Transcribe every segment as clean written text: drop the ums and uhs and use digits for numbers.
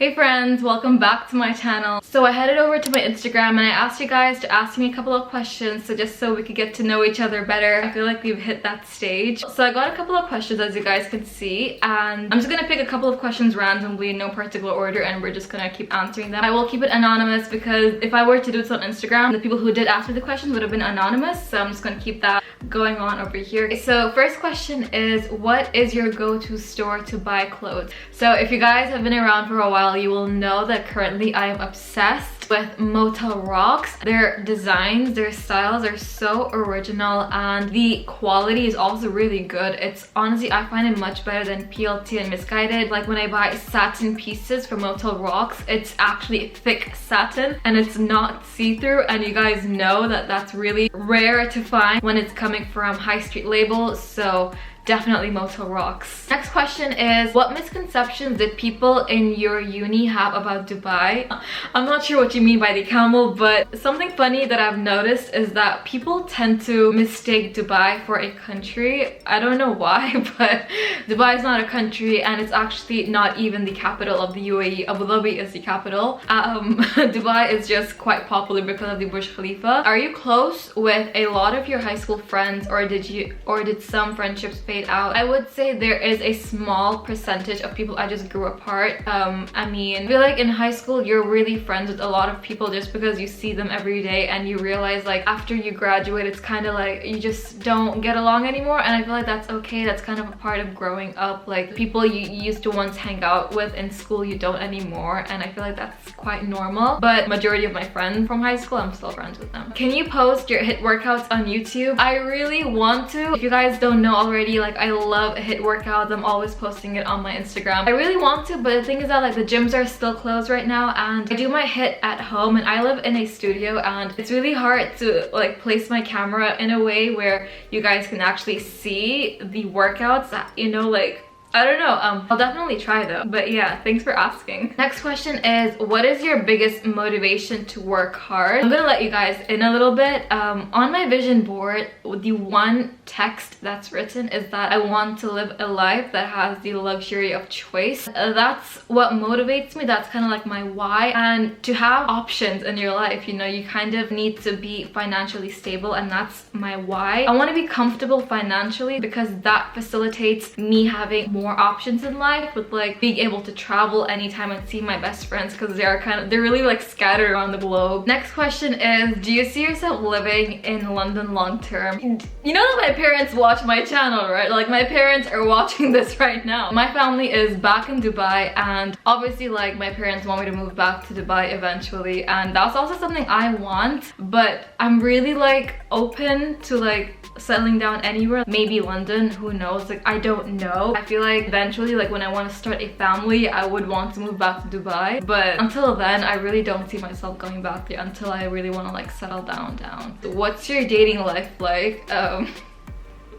Hey friends, welcome back to my channel. So I headed over to my Instagram and I asked you guys to ask me a couple of questions so we could get to know each other better. I feel like we've hit that stage. So I got a couple of questions, as you guys can see, and I'm just gonna pick a couple of questions randomly in no particular order and we're just gonna keep answering them. I will keep it anonymous because if I were to do this on Instagram, the people who did ask me the questions would have been anonymous, so I'm just gonna keep that going on over here. Okay, so first question is, what is your go-to store to buy clothes? So if you guys have been around for a while, you will know that currently I am obsessed with Motel Rocks. Their designs, their styles are so original and the quality is also really good. It's honestly, I find it much better than PLT and Misguided. Like when I buy satin pieces from Motel Rocks, it's actually thick satin and it's not see-through, and you guys know that that's really rare to find when it's coming from high street labels, so definitely Motel Rocks. Next question is, what misconceptions did people in your uni have about Dubai? I'm not sure what you mean by the camel, but something funny that I've noticed is that people tend to mistake Dubai for a country. I don't know why, but Dubai is not a country and it's actually not even the capital of the UAE. Abu Dhabi is the capital. Dubai is just quite popular because of the Burj Khalifa. Are you close with a lot of your high school friends, or did some friendships fade out? I would say there is a small percentage of people I just grew apart. I mean, I feel like in high school you're really friends with a lot of people just because you see them every day, and you realize like after you graduate it's kind of like you just don't get along anymore, and I feel like that's okay. That's kind of a part of growing up. Like people you used to once hang out with in school you don't anymore, and I feel like that's quite normal. But majority of my friends from high school, I'm still friends with them. Can you post your HIIT workouts on YouTube? I really want to. If you guys don't know already, like I love HIIT workouts. I'm always posting it on my Instagram. I really want to, but the thing is that like the gyms are still closed right now, and I do my HIIT at home, and I live in a studio, and it's really hard to like place my camera in a way where you guys can actually see the workouts that, you know, like I don't know. I'll definitely try though. But yeah, thanks for asking. Next question is, what is your biggest motivation to work hard? I'm gonna let you guys in a little bit. On my vision board, the one text that's written is that I want to live a life that has the luxury of choice. That's what motivates me. That's kind of like my why. And to have options in your life, you know, you kind of need to be financially stable, and that's my why. I want to be comfortable financially because that facilitates me having more options in life, with like being able to travel anytime and see my best friends, because they're really like scattered around the globe. Next question is, do you see yourself living in London long term? You know that my parents watch my channel, right? Like my parents are watching this right now. My family is back in Dubai, and obviously like my parents want me to move back to Dubai eventually, and that's also something I want, but I'm really like open to like settling down anywhere, maybe London, who knows, like I don't know. I feel like eventually, like when I want to start a family, I would want to move back to Dubai, but until then I really don't see myself going back there until I really want to like settle down. What's your dating life like?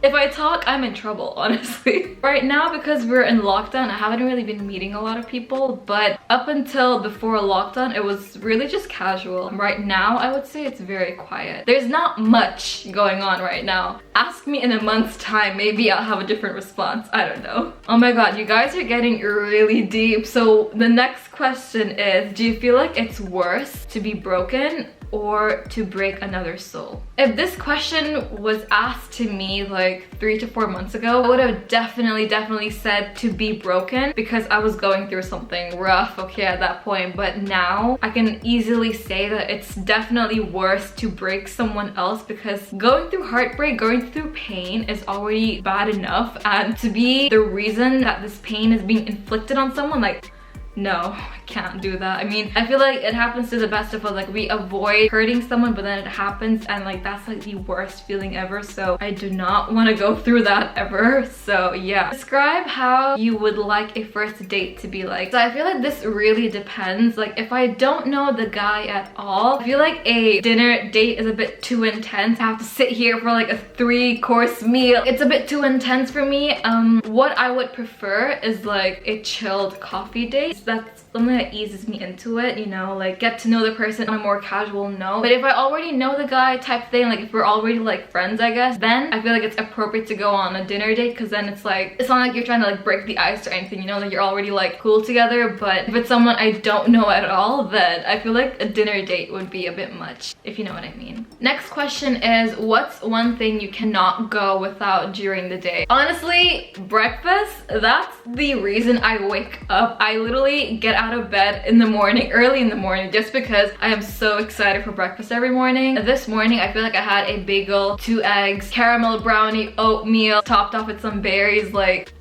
If I talk, I'm in trouble, honestly. Right now, because we're in lockdown, I haven't really been meeting a lot of people, but up until before lockdown, it was really just casual. Right now, I would say it's very quiet. There's not much going on right now. Ask me in a month's time, maybe I'll have a different response. I don't know. Oh my god, you guys are getting really deep. So the next question is, do you feel like it's worse to be broken or to break another soul? If this question was asked to me like 3 to 4 months ago, I would have definitely said to be broken, because I was going through something rough, okay, at that point. But now I can easily say that it's definitely worse to break someone else, because going through heartbreak, going through pain is already bad enough, and to be the reason that this pain is being inflicted on someone, like no, I can't do that. I mean, I feel like it happens to the best of us. Like we avoid hurting someone, but then it happens, and like that's like the worst feeling ever. So I do not want to go through that ever. So yeah. Describe how you would like a first date to be like. So I feel like this really depends. Like if I don't know the guy at all, I feel like a dinner date is a bit too intense. I have to sit here for like a 3-course meal. It's a bit too intense for me. What I would prefer is like a chilled coffee date. that's something that eases me into it, you know, like get to know the person on a more casual note. But if I already know the guy type thing, like if we're already like friends, I guess, then I feel like it's appropriate to go on a dinner date, because then it's like, it's not like you're trying to like break the ice or anything, you know, like you're already like cool together. But if it's someone I don't know at all, then I feel like a dinner date would be a bit much, if you know what I mean. Next question is, what's one thing you cannot go without during the day? Honestly, breakfast. That's the reason I wake up. I literally get out of bed in the morning, early in the morning, just because I am so excited for breakfast every morning. This morning I feel like I had a bagel, 2 eggs, caramel brownie, oatmeal, topped off with some berries. Like,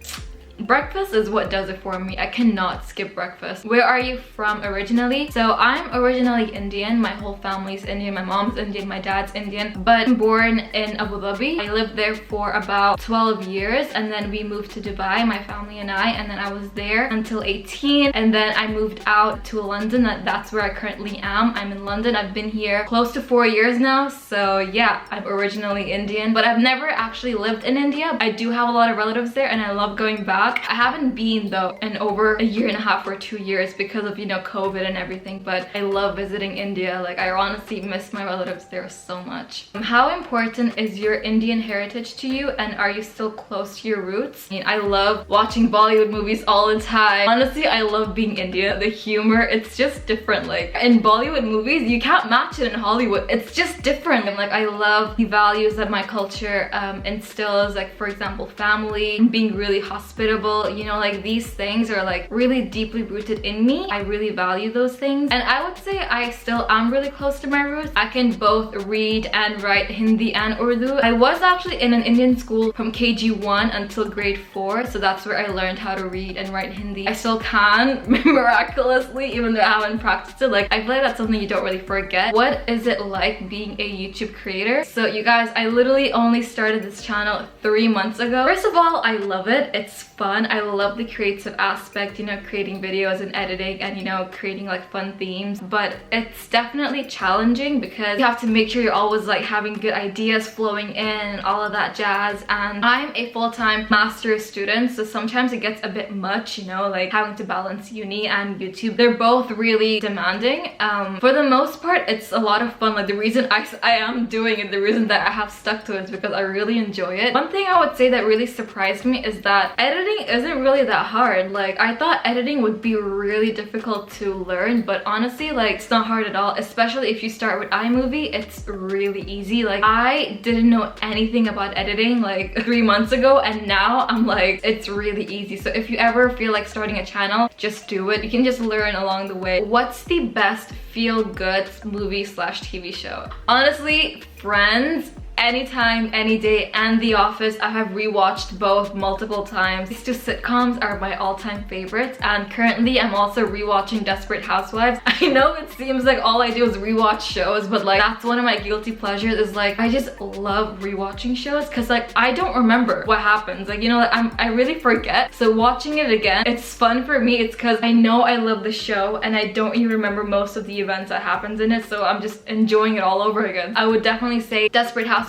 breakfast is what does it for me. I cannot skip breakfast. Where are you from originally? So I'm originally Indian. My whole family's Indian. My mom's Indian, my dad's Indian, but I'm born in Abu Dhabi. I lived there for about 12 years, and then we moved to Dubai, my family and I, and then I was there until 18, and then I moved out to London. That's where I currently am. I'm in London. I've been here close to 4 years now, so yeah, I'm originally Indian, but I've never actually lived in India. I do have a lot of relatives there, and I love going back. I haven't been though in over 1.5 years or 2 years because of, you know, COVID and everything, but I love visiting India. Like, I honestly miss my relatives there so much. How important is your Indian heritage to you, and are you still close to your roots? I mean, I love watching Bollywood movies all the time. Honestly, I love being Indian. The humor, it's just different. Like, in Bollywood movies, you can't match it in Hollywood. It's just different. And like, I love the values that my culture instills, like for example, family, being really hospitable. You know, like these things are like really deeply rooted in me. I really value those things, and I would say I still am really close to my roots. I can both read and write Hindi and Urdu. I was actually in an Indian school from KG1 until grade 4, so that's where I learned how to read and write Hindi. I still can, miraculously, even though I haven't practiced it. Like, I feel like that's something you don't really forget. What is it like being a YouTube creator? So you guys, I literally only started this channel 3 months ago. First of all, I love it. It's fun. I love the creative aspect, you know, creating videos and editing and, you know, creating like fun themes. But it's definitely challenging because you have to make sure you're always like having good ideas flowing in and all of that jazz. And I'm a full-time master's student, so sometimes it gets a bit much, you know, like having to balance uni and YouTube. They're both really demanding. For the most part, it's a lot of fun. Like, the reason I am doing it, the reason that I have stuck to it is because I really enjoy it. One thing I would say that really surprised me is that editing isn't really that hard. Like, I thought editing would be really difficult to learn, but honestly, like, it's not hard at all, especially if you start with iMovie. It's really easy. Like, I didn't know anything about editing like 3 months ago, and now I'm like, it's really easy. So if you ever feel like starting a channel, just do it. You can just learn along the way. What's the best feel-good movie/TV show? Honestly, Friends. Anytime, any day, and The Office. I have rewatched both multiple times. These 2 sitcoms are my all-time favorites, and currently I'm also rewatching Desperate Housewives. I know it seems like all I do is rewatch shows, but like, that's one of my guilty pleasures. Is like, I just love rewatching shows because like, I don't remember what happens. Like, you know, like, I really forget. So watching it again, it's fun for me. It's because I know I love the show and I don't even remember most of the events that happens in it, so I'm just enjoying it all over again. I would definitely say Desperate Housewives,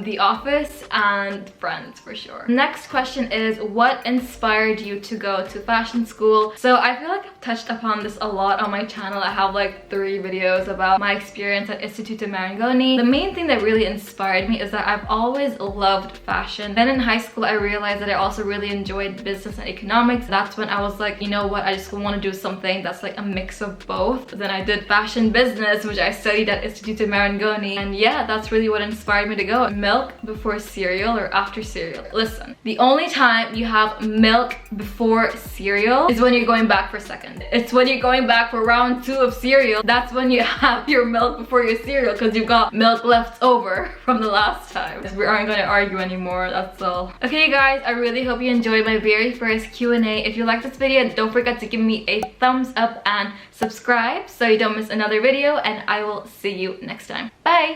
The Office, and Friends for sure. Next question is, what inspired you to go to fashion school? So I feel like I've touched upon this a lot on my channel. I have like 3 videos about my experience at Istituto Marangoni. The main thing that really inspired me is that I've always loved fashion. Then in high school, I realized that I also really enjoyed business and economics. That's when I was like, you know what, I just want to do something that's like a mix of both. Then I did fashion business, which I studied at Istituto Marangoni, and yeah, that's really what inspired me to go. Milk before cereal or after cereal? Listen, the only time you have milk before cereal is when you're going back for second. It's when you're going back for round 2 of cereal. That's when you have your milk before your cereal, because you've got milk left over from the last time. We aren't going to argue anymore, that's all. Okay guys, I really hope you enjoyed my very first Q&A. If you liked this video, don't forget to give me a thumbs up and subscribe so you don't miss another video, and I will see you next time. Bye!